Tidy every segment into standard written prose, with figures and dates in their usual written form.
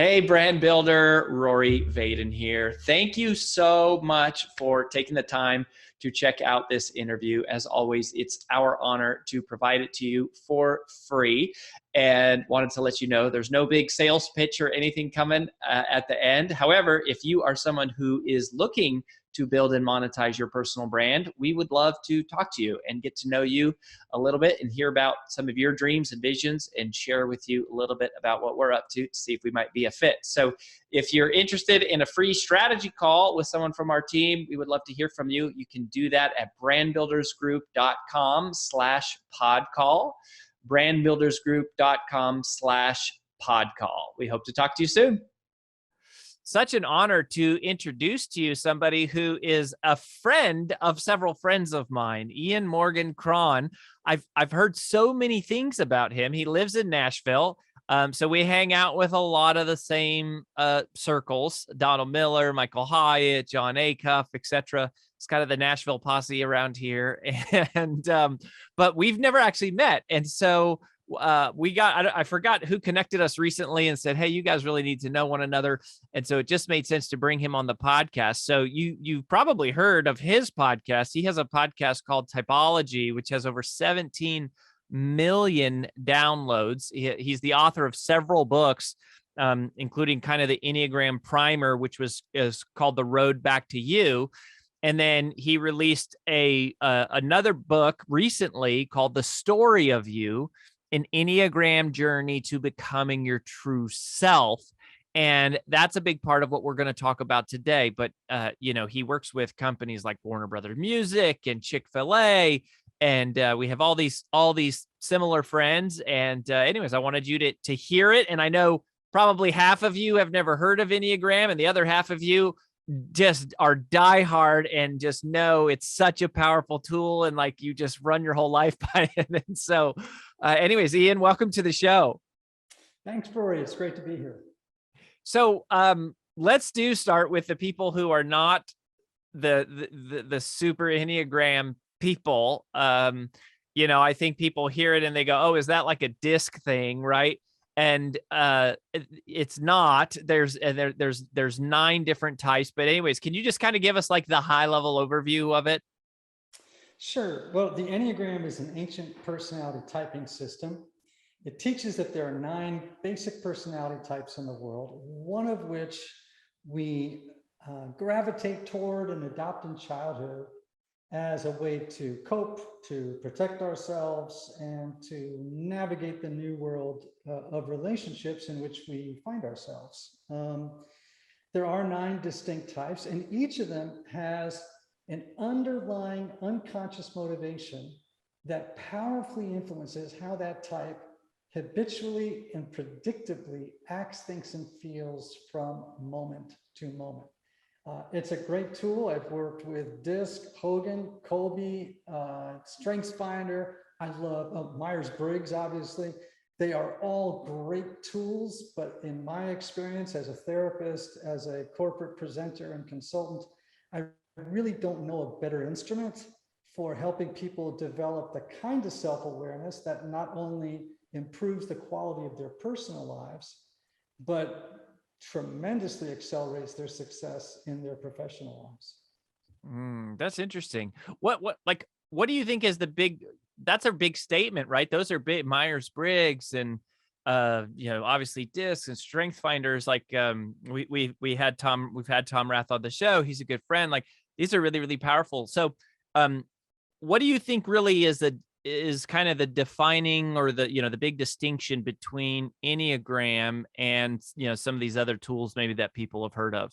Hey, brand builder, Rory Vaden here. Thank you so much for taking the time to check out this interview. As always, it's our honor to provide it to you for free. And wanted to let you know there's no big sales pitch or anything coming at the end. However, if you are someone who is looking to build and monetize your personal brand, we would love to talk to you and get to know you a little bit and hear about some of your dreams and visions and share with you a little bit about what we're up to see if we might be a fit. So if you're interested in a free strategy call with someone from our team, we would love to hear from you. You can do that at brandbuildersgroup.com/podcall, brandbuildersgroup.com/podcall. We hope to talk to you soon. Such an honor to introduce to you somebody who is a friend of several friends of mine, Morgan Cron. I've heard so many things about him. He lives in Nashville. So we hang out with a lot of the same circles: Donald Miller, Michael Hyatt, John Acuff, etc. It's kind of the Nashville posse around here. And but we've never actually met. And so I forgot who connected us recently and said, hey, you guys really need to know one another. And so it just made sense to bring him on the podcast. So you've probably heard of his podcast. He has a podcast called Typology, which has over 17 million downloads. He's the author of several books, including kind of the Enneagram Primer, which is called The Road Back to You. And then he released another book recently called The Story of You, an Enneagram Journey to Becoming Your True Self. And that's a big part of what we're going to talk about today. But, he works with companies like Warner Brothers Music and Chick-fil-A. And we have all these similar friends. And anyways, I wanted you to hear it. And I know probably half of you have never heard of Enneagram, and the other half of you just are diehard and just know it's such a powerful tool, and like you just run your whole life by it. And so anyways, Ian, welcome to the show. Thanks, Rory. It's great to be here. So let's start with the people who are not the super Enneagram people. I think people hear it and they go, oh, is that like a disc thing, right? And it's not. There's 9 different types. But anyways, can you just kind of give us like the high level overview of it? Sure. Well, the Enneagram is an ancient personality typing system. It teaches that there are 9 basic personality types in the world, one of which we gravitate toward and adopt in childhood as a way to cope, to protect ourselves, and to navigate the new world of relationships in which we find ourselves. There are 9 distinct types, and each of them has an underlying unconscious motivation that powerfully influences how that type habitually and predictably acts, thinks, and feels from moment to moment. It's a great tool. I've worked with DISC, Hogan, Colby, StrengthsFinder. I love Myers-Briggs, obviously. They are all great tools, but in my experience as a therapist, as a corporate presenter and consultant, I really don't know a better instrument for helping people develop the kind of self-awareness that not only improves the quality of their personal lives, but tremendously accelerates their success in their professional lives. That's interesting. What do you think is that's a big statement, right? Those are big. Myers-Briggs and obviously DISC and StrengthsFinders. Like we've had Tom Rath on the show. He's a good friend. Like these are really, really powerful. So what do you think really is kind of the defining or the big distinction between Enneagram and some of these other tools maybe that people have heard of?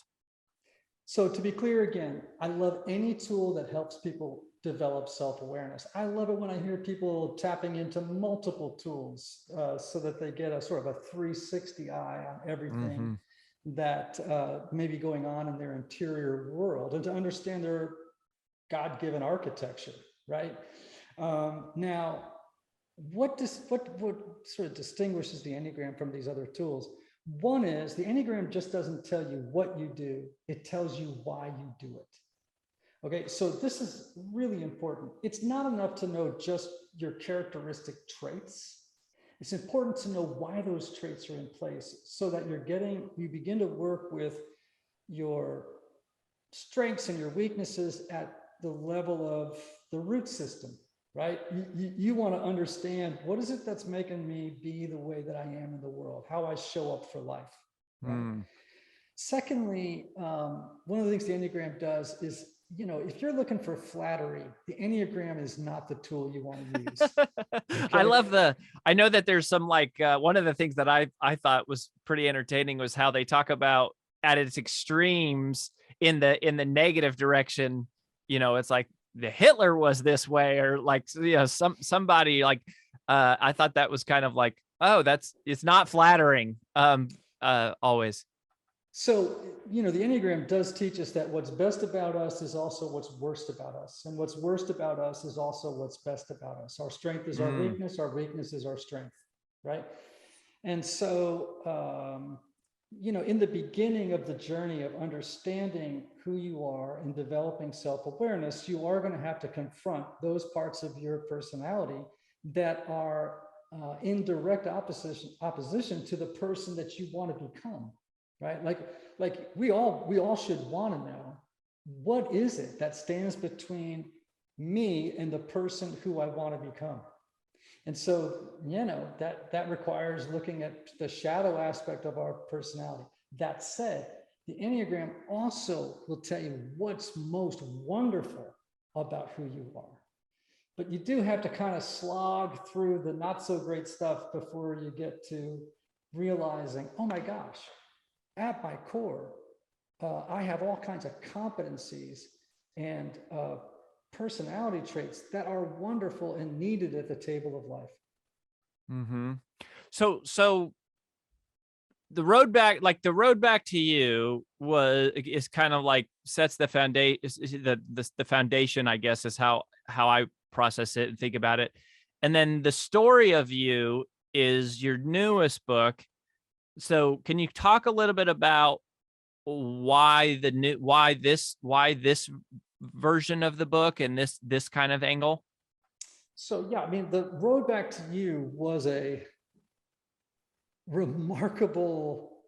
So to be clear again, I love any tool that helps people develop self-awareness. I love it when I hear people tapping into multiple tools so that they get a sort of a 360 eye on everything that may be going on in their interior world, and to understand their God-given architecture, right? Now, what sort of distinguishes the Enneagram from these other tools? One is the Enneagram just doesn't tell you what you do, it tells you why you do it. Okay, so this is really important. It's not enough to know just your characteristic traits. It's important to know why those traits are in place so that you begin to work with your strengths and your weaknesses at the level of the root system, right? You want to understand, what is it that's making me be the way that I am in the world, how I show up for life, right? Secondly, one of the things the Enneagram does is, if you're looking for flattery, the Enneagram is not the tool you want to use. Okay? I know that there's some one of the things that I thought was pretty entertaining was how they talk about at its extremes in the negative direction. It's like the Hitler was this way, or somebody I thought that was kind of like, oh, it's not flattering always. So, the Enneagram does teach us that what's best about us is also what's worst about us. And what's worst about us is also what's best about us. Our strength is our weakness is our strength, right? And so, in the beginning of the journey of understanding who you are and developing self-awareness, you are going to have to confront those parts of your personality that are in direct opposition to the person that you want to become. Right? Like we all should want to know, what is it that stands between me and the person who I want to become? And so, that requires looking at the shadow aspect of our personality. That said, the Enneagram also will tell you what's most wonderful about who you are. But you do have to kind of slog through the not so great stuff before you get to realizing, oh my gosh, at my core, I have all kinds of competencies and personality traits that are wonderful and needed at the table of life. Mm-hmm. So the road back to you is kind of like sets the foundation. The foundation, I guess, is how I process it and think about it. And then the story of you is your newest book. So can you talk a little bit about why this version of the book and this kind of angle? So yeah, I mean, the road back to you was a remarkable,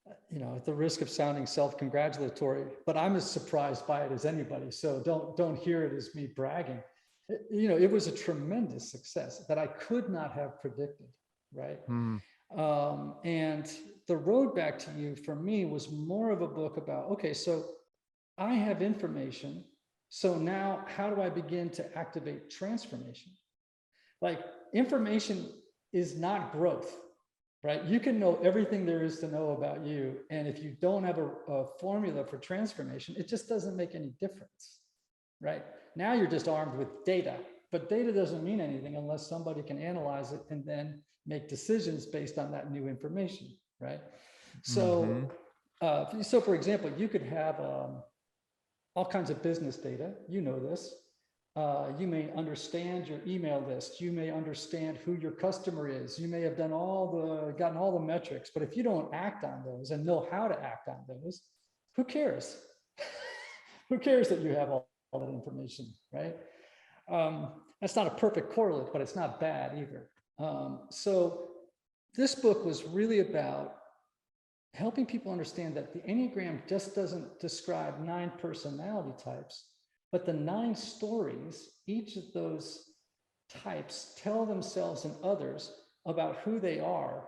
at the risk of sounding self-congratulatory, but I'm as surprised by it as anybody. So don't hear it as me bragging. It was a tremendous success that I could not have predicted, right? And the road back to you for me was more of a book about, okay, so I have information. So now how do I begin to activate transformation? Like, information is not growth, right? You can know everything there is to know about you. And if you don't have a formula for transformation, it just doesn't make any difference, right? Now you're just armed with data, but data doesn't mean anything unless somebody can analyze it and then make decisions based on that new information, right? So, so for example, you could have all kinds of business data. This. You may understand your email list. You may understand who your customer is. You may have gotten all the metrics, but if you don't act on those and know how to act on those, who cares? Who cares that you have all that information, right? That's not a perfect correlate, but it's not bad either. So this book was really about helping people understand that the Enneagram just doesn't describe 9 personality types, but the 9 stories. Each of those types tell themselves and others about who they are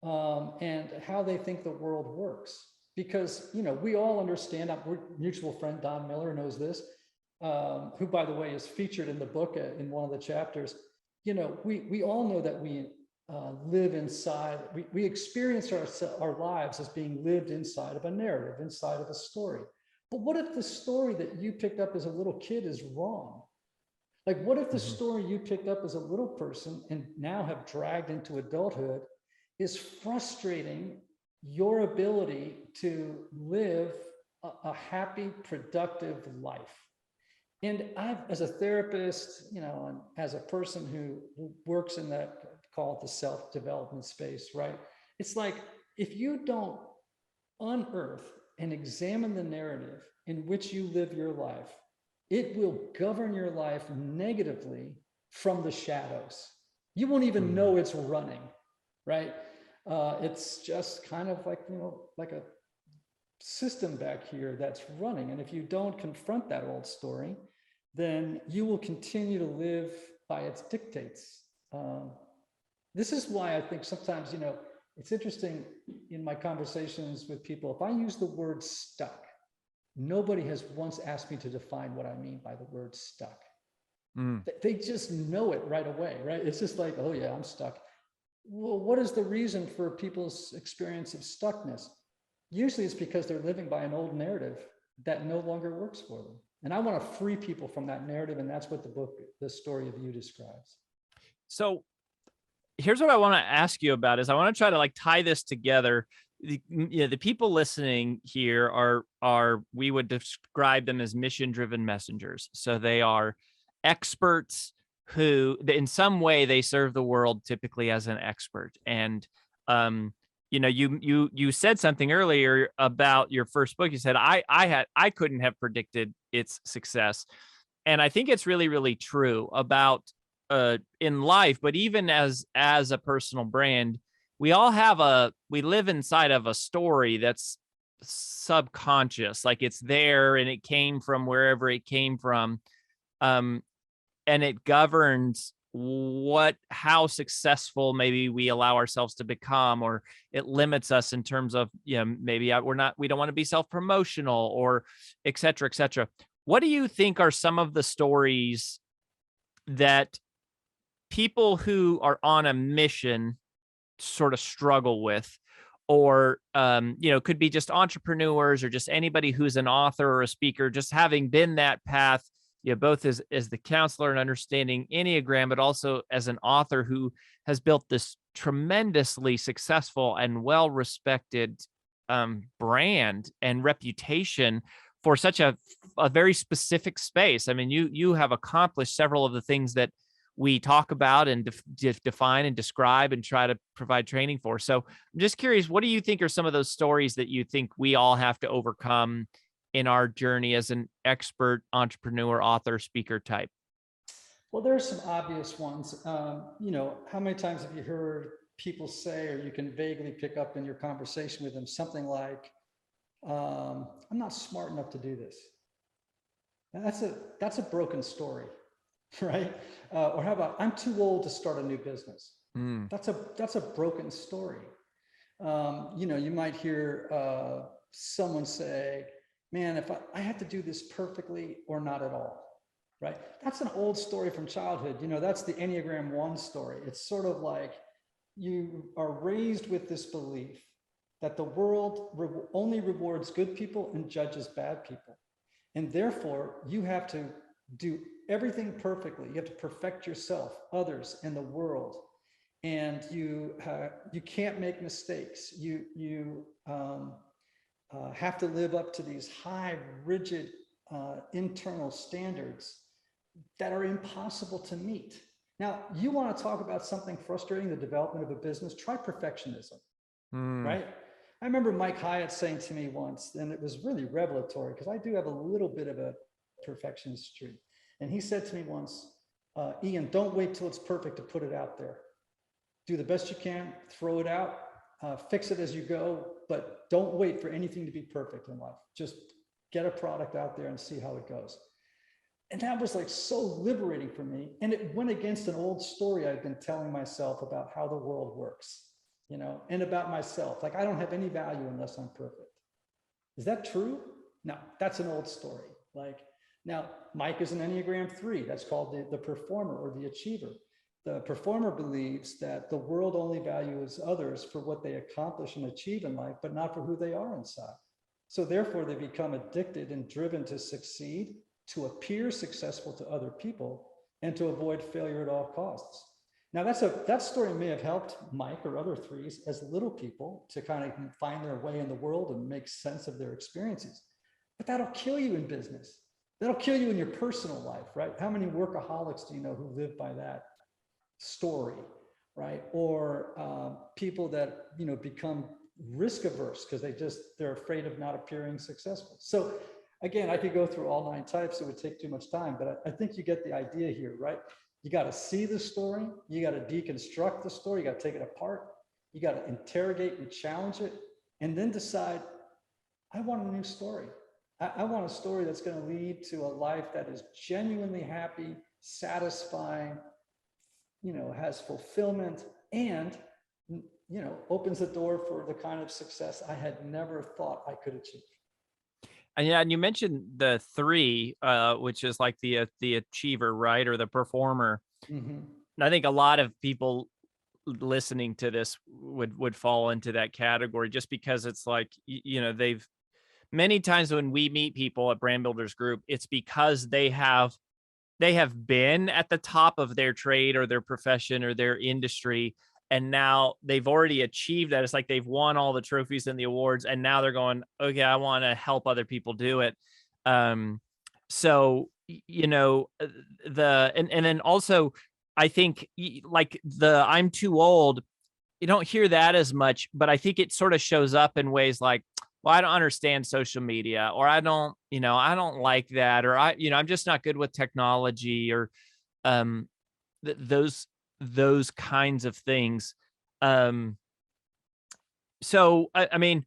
and how they think the world works. Because, we all understand, our mutual friend Don Miller knows this, who, by the way, is featured in the book in one of the chapters. We all know that we live inside, we experience our lives as being lived inside of a narrative, inside of a story. But what if the story that you picked up as a little kid is wrong? Like, what if the story you picked up as a little person and now have dragged into adulthood is frustrating your ability to live a happy, productive life? And as a therapist, and as a person who works in that, call it the self-development space, right? It's like, if you don't unearth and examine the narrative in which you live your life, it will govern your life negatively from the shadows. You won't even know it's running, right? It's just kind of like, like a system back here that's running. And if you don't confront that old story, then you will continue to live by its dictates. This is why I think sometimes, it's interesting in my conversations with people, if I use the word stuck, nobody has once asked me to define what I mean by the word stuck. They just know it right away, right? It's just like, oh yeah, I'm stuck. Well, what is the reason for people's experience of stuckness? Usually it's because they're living by an old narrative that no longer works for them. And I want to free people from that narrative. And that's what the story of you describes. So here's what I want to ask you about is I want to try to like tie this together. The people listening here are we would describe them as mission-driven messengers. So they are experts who in some way they serve the world typically as an expert. And you said something earlier about your first book. You said I couldn't have predicted its success. And I think it's really, really true about in life, but even as a personal brand, we live inside of a story that's subconscious, like it's there and it came from wherever it came from. And it governs how successful maybe we allow ourselves to become, or it limits us in terms of, maybe we don't want to be self-promotional or et cetera, et cetera. What do you think are some of the stories that people who are on a mission sort of struggle with, or, could be just entrepreneurs or just anybody who's an author or a speaker, just having been that path, both as the counselor and understanding Enneagram, but also as an author who has built this tremendously successful and well-respected brand and reputation for such a very specific space. I mean, you have accomplished several of the things that we talk about and define and describe and try to provide training for. So I'm just curious, what do you think are some of those stories that you think we all have to overcome in our journey as an expert entrepreneur, author, speaker type? Well, there's some obvious ones. How many times have you heard people say, or you can vaguely pick up in your conversation with them, something like, I'm not smart enough to do this. And that's a broken story, right? Or how about, I'm too old to start a new business. That's a broken story. You might hear someone say, man, if I have to do this perfectly or not at all, right? That's an old story from childhood. That's the Enneagram 1 story. It's sort of like you are raised with this belief that the world only rewards good people and judges bad people. And therefore, you have to do everything perfectly. You have to perfect yourself, others, and the world. And you can't make mistakes. You have to live up to these high, rigid internal standards that are impossible to meet. Now, you want to talk about something frustrating, the development of a business, try perfectionism, right? I remember Mike Hyatt saying to me once, and it was really revelatory because I do have a little bit of a perfectionist streak. And he said to me once, Ian, don't wait till it's perfect to put it out there. Do the best you can, throw it out, fix it as you go, but don't wait for anything to be perfect in life. Just get a product out there and see how it goes. And that was like so liberating for me. And it went against an old story I've been telling myself about how the world works, and about myself. Like, I don't have any value unless I'm perfect. Is that true? No, that's an old story. Now, Mike is an Enneagram 3. That's called the performer or the achiever. The performer believes that the world only values others for what they accomplish and achieve in life, but not for who they are inside. So therefore, they become addicted and driven to succeed, to appear successful to other people, and to avoid failure at all costs. Now, that story may have helped Mike or other 3s as little people to kind of find their way in the world and make sense of their experiences. But that'll kill you in business. That'll kill you in your personal life, right? How many workaholics do you know who live by that story, right? Or people that become risk averse because they're afraid of not appearing successful. So again, I could go through all 9 types. It would take too much time, but I think you get the idea here, right? You got to see the story. You got to deconstruct the story. You got to take it apart. You got to interrogate and challenge it, and then decide, I want a new story. I want a story that's going to lead to a life that is genuinely happy, satisfying, has fulfillment, and, opens the door for the kind of success I had never thought I could achieve. And yeah, and you mentioned the 3, which is like the achiever, right, or the performer. Mm-hmm. And I think a lot of people listening to this would fall into that category, just because it's like, they've many times when we meet people at Brand Builders Group, it's because they have been at the top of their trade or their profession or their industry, and now they've already achieved that. It's like they've won all the trophies and the awards, and now they're going, okay, I want to help other people do it. So, and then also, I think like the I'm too old, you don't hear that as much, but I think it sort of shows up in ways like, well, I don't understand social media, or I don't like that, or I'm just not good with technology, or those kinds of things. So I mean,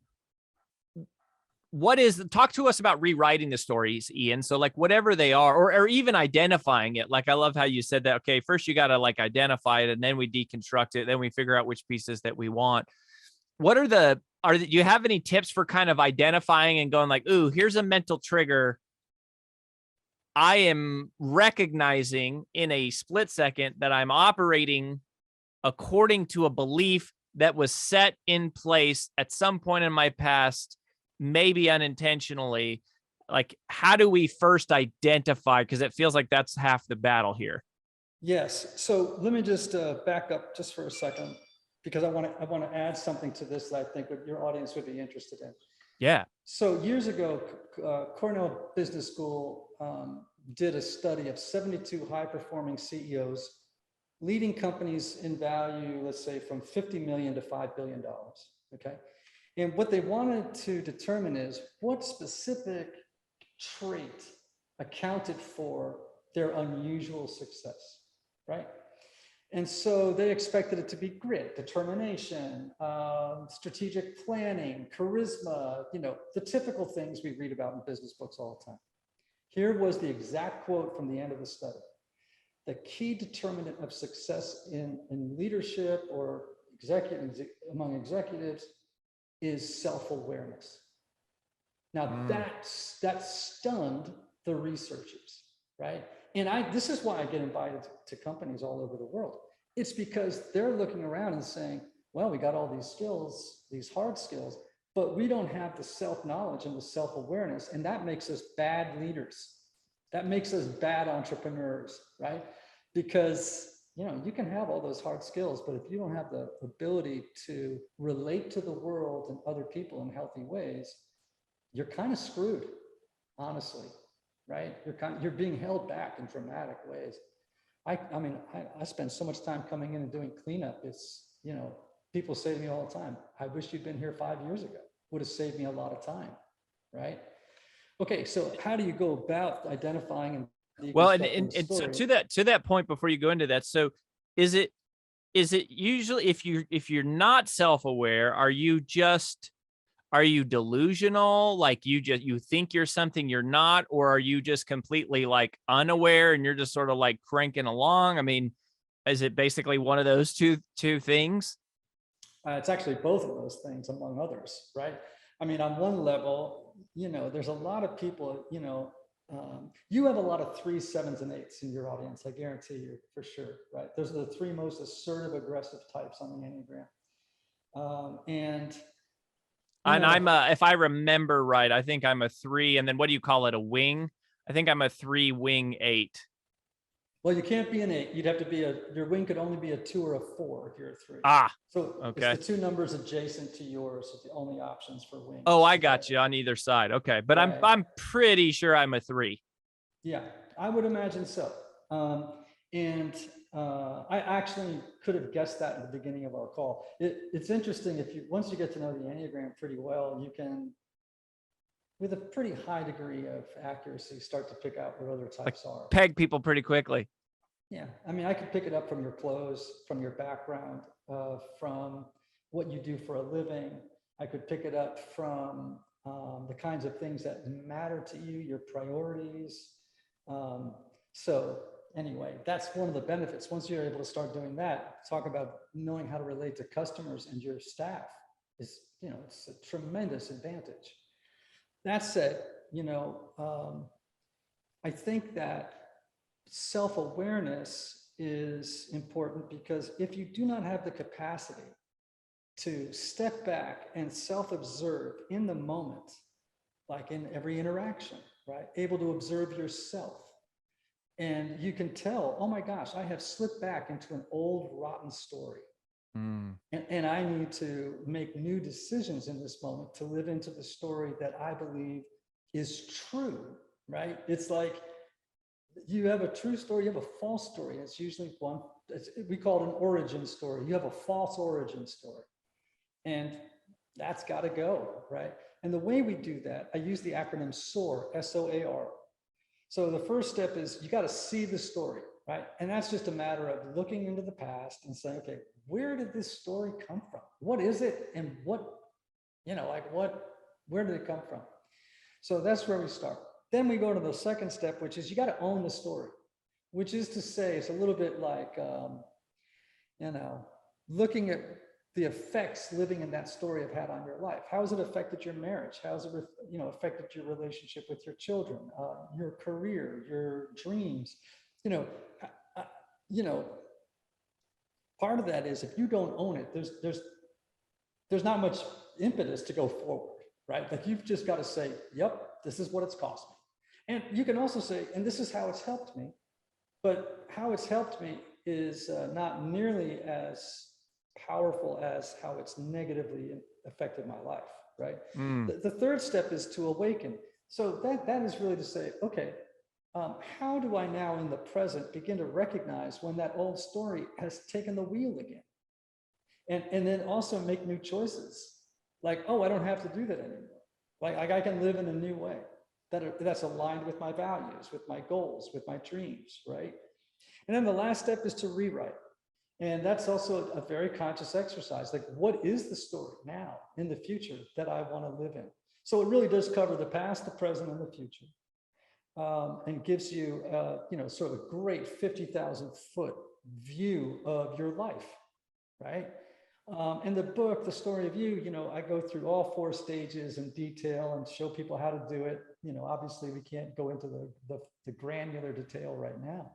talk to us about rewriting the stories, Ian. So like whatever they are, or even identifying it. Like, I love how you said that. Okay, first you got to like identify it, and then we deconstruct it. Then we figure out which pieces that we want. What do you have any tips for kind of identifying and going like, ooh, here's a mental trigger I am recognizing in a split second that I'm operating according to a belief that was set in place at some point in my past, maybe unintentionally? Like, how do we first identify? Because it feels like that's half the battle here. Yes. So let me just back up just for a second, because I want to add something to this that I think your audience would be interested in. Yeah. So years ago, Cornell Business School did a study of 72 high-performing CEOs, leading companies in value, let's say from $50 million to $5 billion, okay? And what they wanted to determine is what specific trait accounted for their unusual success, right? And so they expected it to be grit, determination, strategic planning, charisma, the typical things we read about in business books all the time. Here was the exact quote from the end of the study. The key determinant of success in leadership or among executives is self-awareness. Now that stunned the researchers, right? And this is why I get invited to companies all over the world. It's because they're looking around and saying, well, we got all these skills, these hard skills, but we don't have the self-knowledge and the self-awareness, and that makes us bad leaders. That makes us bad entrepreneurs, right? Because you can have all those hard skills, but if you don't have the ability to relate to the world and other people in healthy ways, you're kind of screwed, honestly, right? You're being held back in dramatic ways. I spend so much time coming in and doing cleanup. It's, people say to me all the time, I wish you'd been here 5 years ago. Would have saved me a lot of time, right? Okay, so how do you go about identifying and well, and so to that point, before you go into that, so is it usually, if you're not self-aware, are you delusional? Like you think you're something you're not, or are you just completely like unaware and you're just sort of like cranking along? I mean, is it basically one of those two things? It's actually both of those things, among others, right? I mean, on one level, there's a lot of people, you have a lot of 3s, 7s, and 8s in your audience. I guarantee you, for sure, right? Those are the 3 most assertive, aggressive types on the Enneagram. And I'm if I remember right, I think I'm a 3, and then what do you call it? A wing? I think I'm a 3 wing 8. Well, you can't be an 8. You'd have to be your wing could only be a 2 or a 4 if you're a 3. So okay. It's the 2 numbers adjacent to yours are the only options for wings. Oh, I got you on either side. Okay. But right. I'm pretty sure I'm a 3. Yeah, I would imagine so. I actually could have guessed that in the beginning of our call. It's interesting, once you get to know the Enneagram pretty well, you can, with a pretty high degree of accuracy, start to pick out what other types are. Peg people pretty quickly. Yeah, I mean, I could pick it up from your clothes, from your background, from what you do for a living. I could pick it up from the kinds of things that matter to you, your priorities. So anyway, that's one of the benefits. Once you're able to start doing that, talk about knowing how to relate to customers and your staff is, it's a tremendous advantage. That said, I think that self-awareness is important, because if you do not have the capacity to step back and self-observe in the moment, like in every interaction, right? Able to observe yourself. And you can tell, oh my gosh, I have slipped back into an old rotten story. And I need to make new decisions in this moment to live into the story that I believe is true, right? It's like you have a true story, you have a false story. It's usually one, we call it an origin story. You have a false origin story. And that's got to go, right? And the way we do that, I use the acronym SOAR, S-O-A-R. So the first step is you got to see the story, right? And that's just a matter of looking into the past and saying, okay, where did this story come from? What is it? And what, where did it come from? So that's where we start. Then we go to the second step, which is you got to own the story, which is to say, it's a little bit like, looking at the effects living in that story have had on your life. How has it affected your marriage? How has it, affected your relationship with your children, your career, your dreams? Part of that is if you don't own it, there's not much impetus to go forward, right? Like you've just got to say, yep, this is what it's cost me. And you can also say, and this is how it's helped me, but how it's helped me is not nearly as powerful as how it's negatively affected my life, right? The third step is to awaken. So that is really to say, okay, how do I now in the present begin to recognize when that old story has taken the wheel again? And then also make new choices. Like, oh, I don't have to do that anymore. Like I can live in a new way that's aligned with my values, with my goals, with my dreams, right? And then the last step is to rewrite. And that's also a very conscious exercise. Like, what is the story now in the future that I want to live in? So it really does cover the past, the present, and the future, and gives you, sort of a great 50,000 foot view of your life, right? In the book, The Story of You, I go through all 4 stages in detail and show people how to do it. Obviously we can't go into the granular detail right now,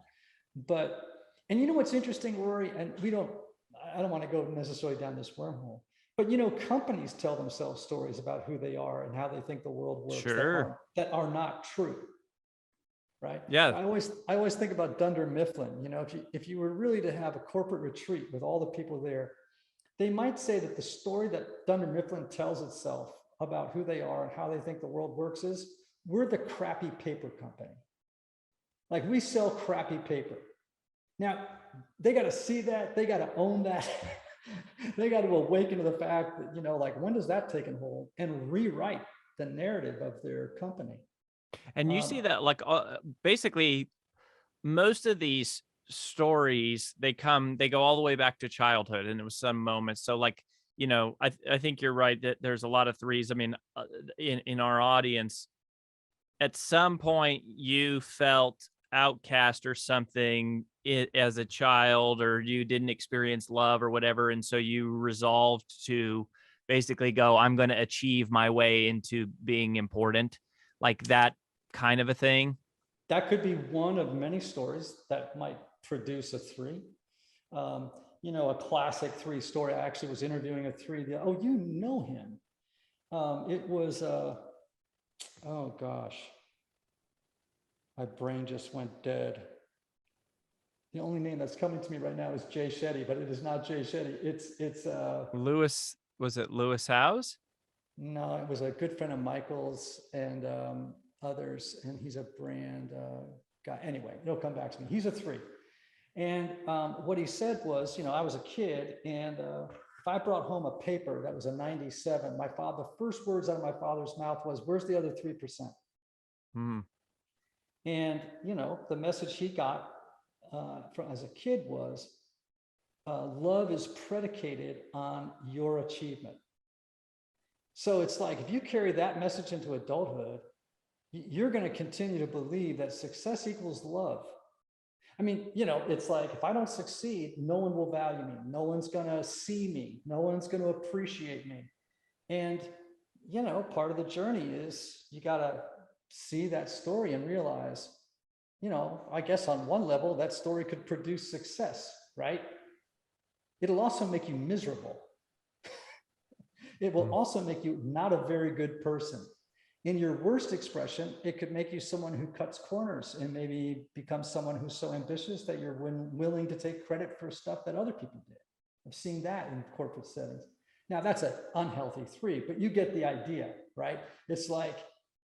but, and what's interesting, Rory, and I don't want to go necessarily down this wormhole, but companies tell themselves stories about who they are and how they think the world works. Sure. that are not true, right? Yeah. I always think about Dunder Mifflin. If you were really to have a corporate retreat with all the people there, they might say that the story that Dunder Mifflin tells itself about who they are and how they think the world works is, we're the crappy paper company. Like we sell crappy paper. Now, they got to see that, they got to own that. They got to awaken to the fact that, like, when does that take hold and rewrite the narrative of their company? And you see that, like, basically most of these stories, they go all the way back to childhood, and it was some moments. So like, I think you're right that there's a lot of threes. I mean, in our audience, at some point you felt outcast or something as a child, or you didn't experience love or whatever, and so you resolved to basically go, I'm going to achieve my way into being important, like that kind of a thing. That could be one of many stories that might produce a 3. A classic 3 story. I actually was interviewing a 3. Oh, you know him. It was, oh gosh, my brain just went dead. The only name that's coming to me right now is Jay Shetty, but it is not Jay Shetty. It's Lewis. Was it Lewis Howes? No, it was a good friend of Michael's and others, and he's a brand guy. Anyway, it'll come back to me. He's a 3. And what he said was, I was a kid, and if I brought home a paper that was a 97, the first words out of my father's mouth was, where's the other 3%? And, the message he got as a kid was, love is predicated on your achievement. So it's like, if you carry that message into adulthood, you're going to continue to believe that success equals love. I mean, it's like, if I don't succeed, no one will value me. No one's going to see me. No one's going to appreciate me. And, part of the journey is you got to see that story and realize, I guess on one level, that story could produce success, right? It'll also make you miserable. It will also make you not a very good person. In your worst expression, it could make you someone who cuts corners and maybe become someone who's so ambitious that you're willing to take credit for stuff that other people did. I've seen that in corporate settings. Now, that's an unhealthy 3, but you get the idea, right? It's like,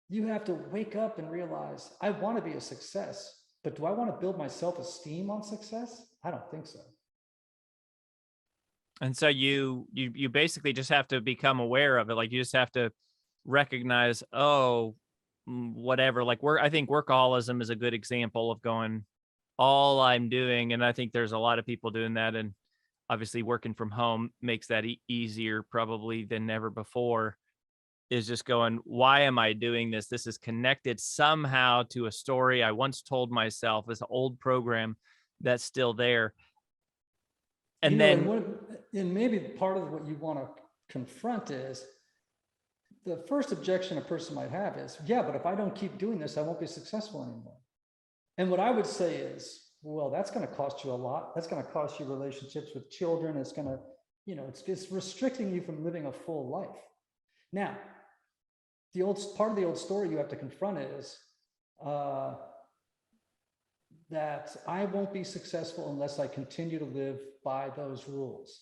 you have to wake up and realize, I want to be a success, but do I want to build my self-esteem on success? I don't think so. And so you basically just have to become aware of it. Like, you just have to recognize, whatever, like I think workaholism is a good example of going, all I'm doing, and I think there's a lot of people doing that, and obviously working from home makes that easier probably than ever before, is just going, why am I doing this? This is connected somehow to a story I once told myself, this old program that's still there. And and maybe part of what you want to confront is, the first objection a person might have is, yeah, but if I don't keep doing this, I won't be successful anymore. And what I would say is, well, that's going to cost you a lot. That's going to cost you relationships with children. It's going to, it's restricting you from living a full life. Now, part of the old story you have to confront is that I won't be successful unless I continue to live by those rules.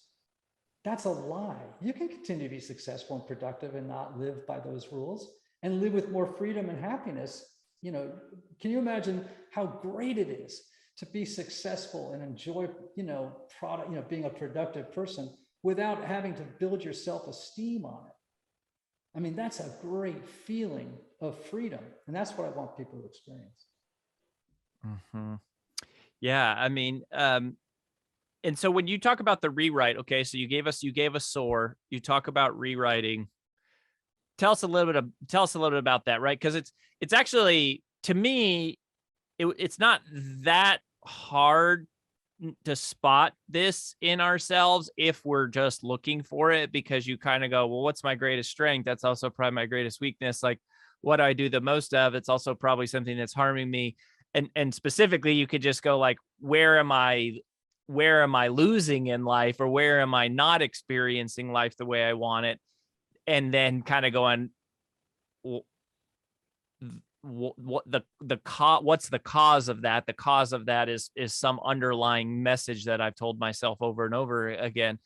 That's a lie. You can continue to be successful and productive and not live by those rules and live with more freedom and happiness. Can you imagine how great it is to be successful and enjoy, being a productive person without having to build your self-esteem on it? I mean, that's a great feeling of freedom. And that's what I want people to experience. Mm-hmm. Yeah. I mean, and so when you talk about the rewrite, okay, so you gave us SOAR, you talk about rewriting. Tell us a little bit about that, right? Because it's actually, to me, it's not that hard to spot this in ourselves if we're just looking for it, because you kind of go, well, what's my greatest strength? That's also probably my greatest weakness. Like, what do I do the most of? It's also probably something that's harming me. And specifically, you could just go like, where am I losing in life, or where am I not experiencing life the way I want it? And then kind of going, what's the cause of that? The cause of that is some underlying message that I've told myself over and over again.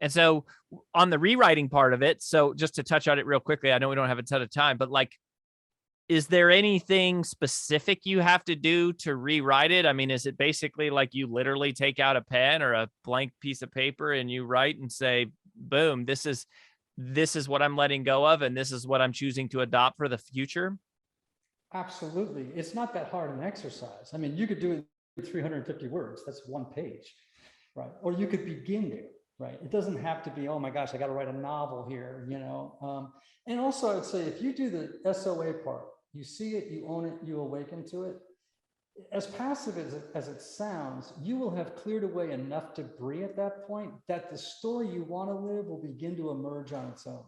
And so on the rewriting part of it, so just to touch on it real quickly, I know we don't have a ton of time, but like, is there anything specific you have to do to rewrite it? I mean, is it basically like you literally take out a pen or a blank piece of paper and you write and say, boom, this is what I'm letting go of, and this is what I'm choosing to adopt for the future? Absolutely. It's not that hard an exercise. I mean, you could do it in 350 words. That's one page, right? Or you could begin to, right? It doesn't have to be, oh my gosh, I got to write a novel here, And also I would say, if you do the SOA part, you see it, you own it, you awaken to it. As passive as it sounds, you will have cleared away enough debris at that point that the story you want to live will begin to emerge on its own.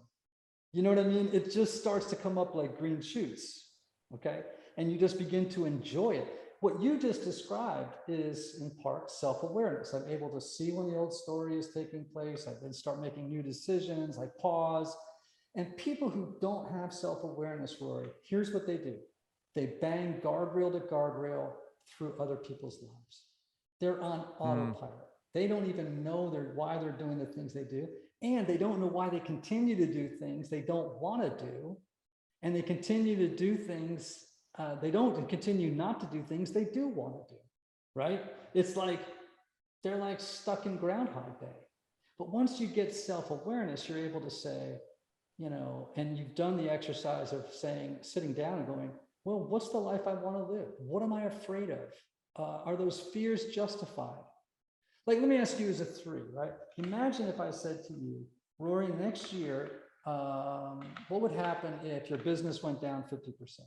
You know what I mean? It just starts to come up like green shoots, okay? And you just begin to enjoy it. What you just described is in part self-awareness. I'm able to see when the old story is taking place. I then start making new decisions. I pause. And people who don't have self-awareness, Rory, here's what they do. They bang guardrail to guardrail through other people's lives. They're on autopilot. They don't even know why they're doing the things they do. And they don't know why they continue to do things they don't want to do. And they continue to do things, they don't continue not to do things they do want to do, right? It's like, they're like stuck in Groundhog Day. But once you get self-awareness, you're able to say, and you've done the exercise of sitting down and going, well, what's the life I want to live? What am I afraid of? are those fears justified? Like, let me ask you as a 3, right? Imagine if I said to you, Rory, next year, what would happen if your business went down 50%?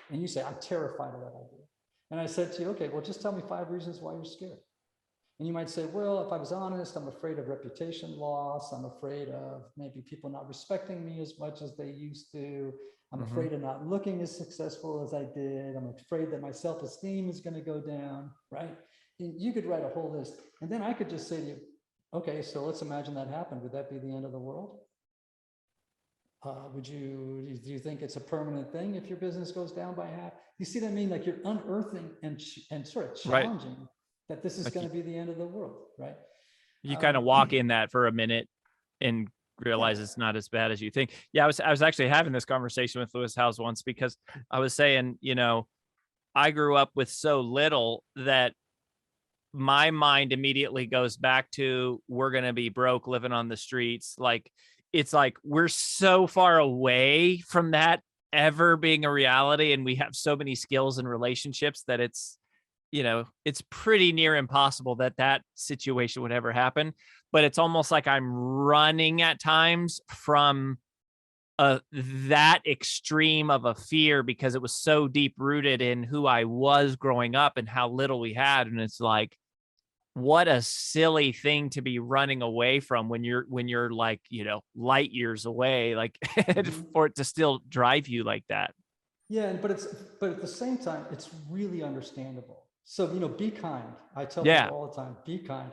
And you say, I'm terrified of that idea. And I said to you, okay, well, just tell me 5 reasons why you're scared. And you might say, well, if I was honest, I'm afraid of reputation loss. I'm afraid of maybe people not respecting me as much as they used to. I'm afraid of not looking as successful as I did. I'm afraid that my self-esteem is going to go down, right? And you could write a whole list. And then I could just say to you, okay, so let's imagine that happened. Would that be the end of the world? Do you think it's a permanent thing if your business goes down by half? You see what I mean? Like, you're unearthing and sort of challenging that this is Like going to be the end of the world, right? You kind of walk in that for a minute and realize Yeah. it's not as bad as you think. Yeah, I was actually having this conversation with Lewis Howes once, because I was saying, I grew up with so little that my mind immediately goes back to, we're going to be broke living on the streets. Like, it's like we're so far away from that ever being a reality, and we have so many skills and relationships that it's pretty near impossible that that situation would ever happen. But it's almost like I'm running at times from that extreme of a fear, because it was so deep rooted in who I was growing up and how little we had. And it's like, what a silly thing to be running away from when you're like, light years away, like for it to still drive you like that. Yeah, but at the same time, it's really understandable. So, be kind. I tell Yeah. people all the time, be kind.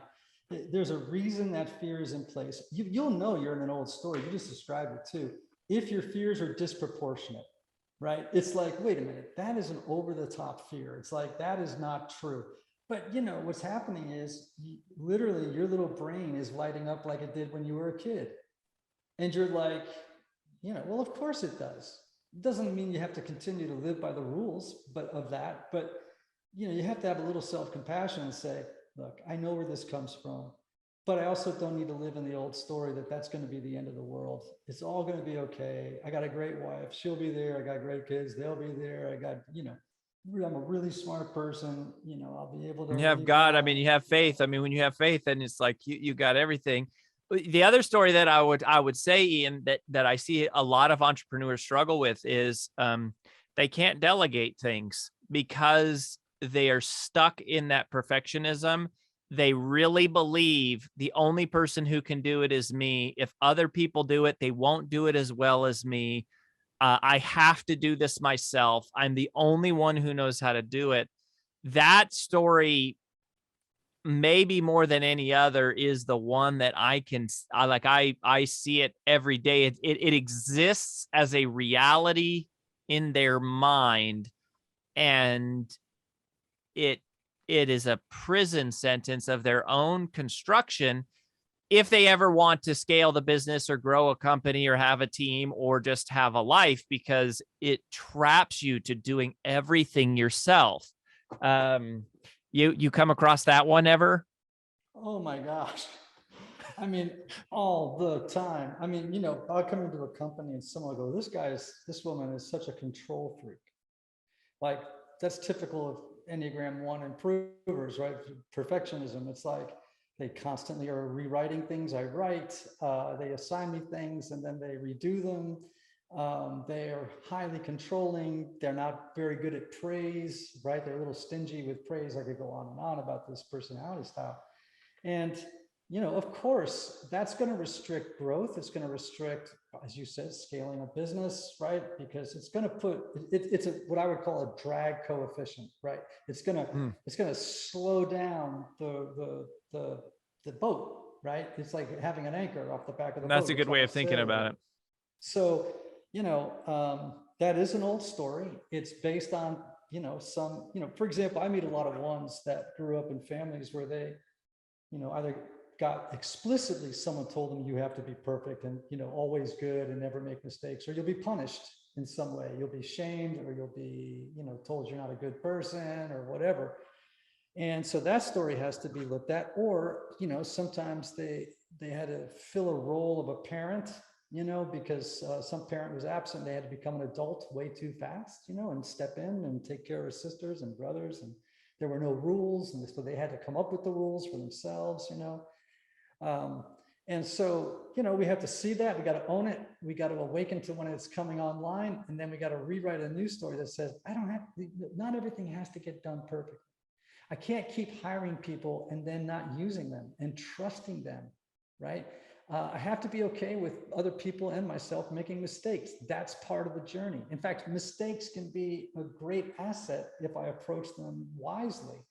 There's a reason that fear is in place. You'll know you're in an old story. You just described it too. If your fears are disproportionate, right? It's like, wait a minute, that is an over the top fear. It's like, that is not true. But what's happening is literally your little brain is lighting up like it did when you were a kid. And you're like, well, of course it does. It doesn't mean you have to continue to live by the rules, but you have to have a little self-compassion and say, look, I know where this comes from, but I also don't need to live in the old story that's going to be the end of the world. It's all going to be okay. I got a great wife. She'll be there. I got great kids. They'll be there. I got, I'm a really smart person. I'll be able to. You have God. I mean, you have faith. I mean, when you have faith, then it's like you got everything. The other story that I would say, Ian, that I see a lot of entrepreneurs struggle with is they can't delegate things because they are stuck in that perfectionism. They really believe the only person who can do it is me. If other people do it, they won't do it as well as me. I have to do this myself. I'm the only one who knows how to do it. That story, maybe more than any other, is the one that I see it every day. It exists as a reality in their mind, and it is a prison sentence of their own construction if they ever want to scale the business or grow a company or have a team or just have a life, because it traps you to doing everything yourself. You come across that one ever? Oh my gosh. I mean, all the time. I mean, I'll come into a company and someone will go, this woman is such a control freak. Like, that's typical of Enneagram 1 improvers, right? Perfectionism. It's like they constantly are rewriting things I write. They assign me things and then they redo them. They are highly controlling. They're not very good at praise, right? They're a little stingy with praise. I could go on and on about this personality style. And, of course, that's going to restrict growth. It's going to restrict, as you said, scaling a business, right? Because it's going to put, it's what I would call a drag coefficient, right? It's going to slow down the boat, right? It's like having an anchor off the back of the boat. That's a good way of thinking about it. So, that is an old story. It's based on, for example, I meet a lot of ones that grew up in families where they, either got explicitly, someone told them you have to be perfect and, always good and never make mistakes, or you'll be punished in some way. You'll be shamed, or you'll be, told you're not a good person or whatever. And so that story has to be looked at. Or, sometimes they had to fill a role of a parent, because some parent was absent. They had to become an adult way too fast, and step in and take care of sisters and brothers. And there were no rules, and so they had to come up with the rules for themselves, you know. And so, you know, we have to see that, we got to own it, we got to awaken to when it's coming online, and then we got to rewrite a new story that says, not everything has to get done perfectly. I can't keep hiring people and then not using them and trusting them, right? I have to be okay with other people and myself making mistakes. That's part of the journey. In fact, mistakes can be a great asset if I approach them wisely.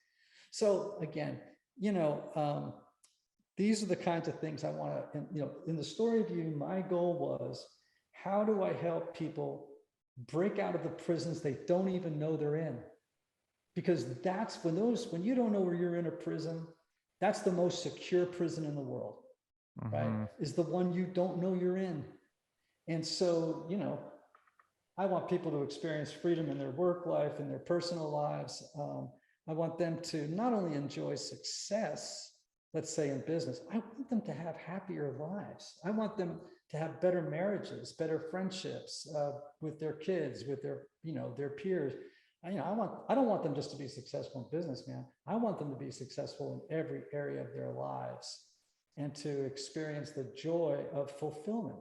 So again, you know, these are the kinds of things I want to, you know, in the story of you, my goal was, how do I help people break out of the prisons they don't even know they're in? Because that's when you don't know where you're in a prison, that's the most secure prison in the world, right? Is the one you don't know you're in. And so, you know, I want people to experience freedom in their work life, in their personal lives. I want them to not only enjoy success, let's say in business, I want them to have happier lives. I want them to have better marriages, better friendships with their kids, with their, you know, their peers. You know, I don't want them just to be successful in business, man. I want them to be successful in every area of their lives and to experience the joy of fulfillment.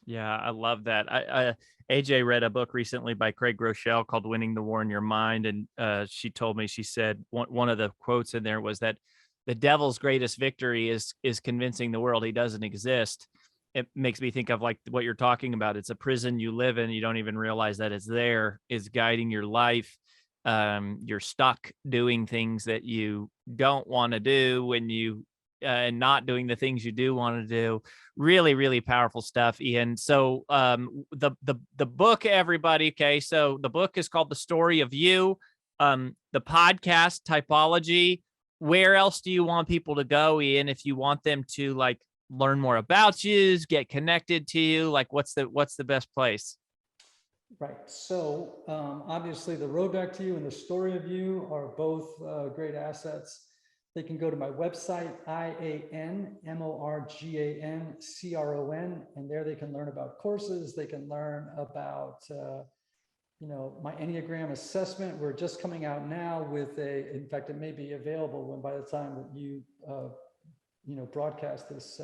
Yeah, I love that. AJ read a book recently by Craig Groeschel called Winning the War in Your Mind. And she told me, she said, one of the quotes in there was that the devil's greatest victory is convincing the world he doesn't exist. It makes me think of like what you're talking about. It's a prison you live in. You don't even realize that it's there. It's guiding your life. You're stuck doing things that you don't want to do when you and not doing the things you do want to do. Really, really powerful stuff, Ian. So the book, everybody. Okay, so the book is called The Story of You. The podcast, Typology. Where else do you want people to go, Ian, if you want them to like learn more about you, get connected to you? Like, what's the best place? Right. So obviously the Road Back to You and The Story of You are both great assets. They can go to my website, IANMORGANCRON, and there they can learn about courses. They can learn about, you know, my Enneagram assessment. We're just coming out now with in fact, it may be available when by the time that you, you know, broadcast this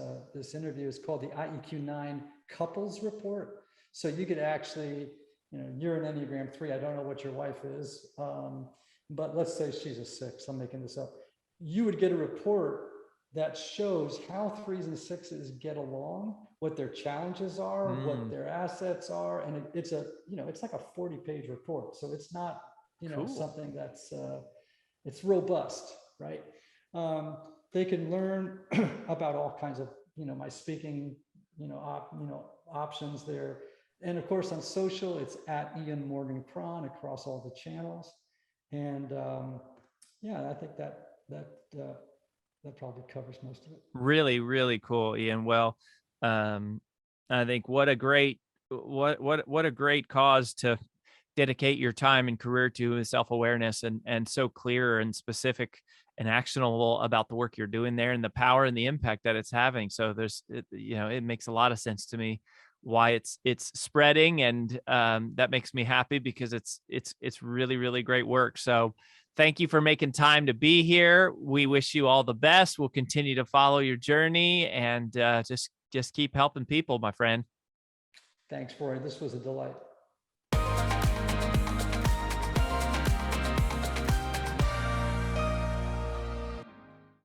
interview. Is called the IEQ9 Couples Report. So you could actually, you know, you're an Enneagram 3. I don't know what your wife is, but let's say she's a 6. I'm making this up. You would get a report that shows how 3s and 6s get along, what their challenges are, what their assets are. And it's a, you know, it's like a 40-page report. So it's not, you know, something that's, it's robust, right? They can learn about all kinds of, you know, my speaking, you know, options there. And of course on social, it's at Ian Morgan Cron across all the channels. And yeah, I think that probably covers most of it. Really, really cool, Ian. Well, I think what a great cause to dedicate your time and career to, self-awareness, and so clear and specific and actionable about the work you're doing there and the power and the impact that it's having. So you know, it makes a lot of sense to me why it's spreading, and that makes me happy because it's really, really great work. So thank you for making time to be here. We wish you all the best. We'll continue to follow your journey, and just keep helping people, my friend. Thanks, Roy. This was a delight.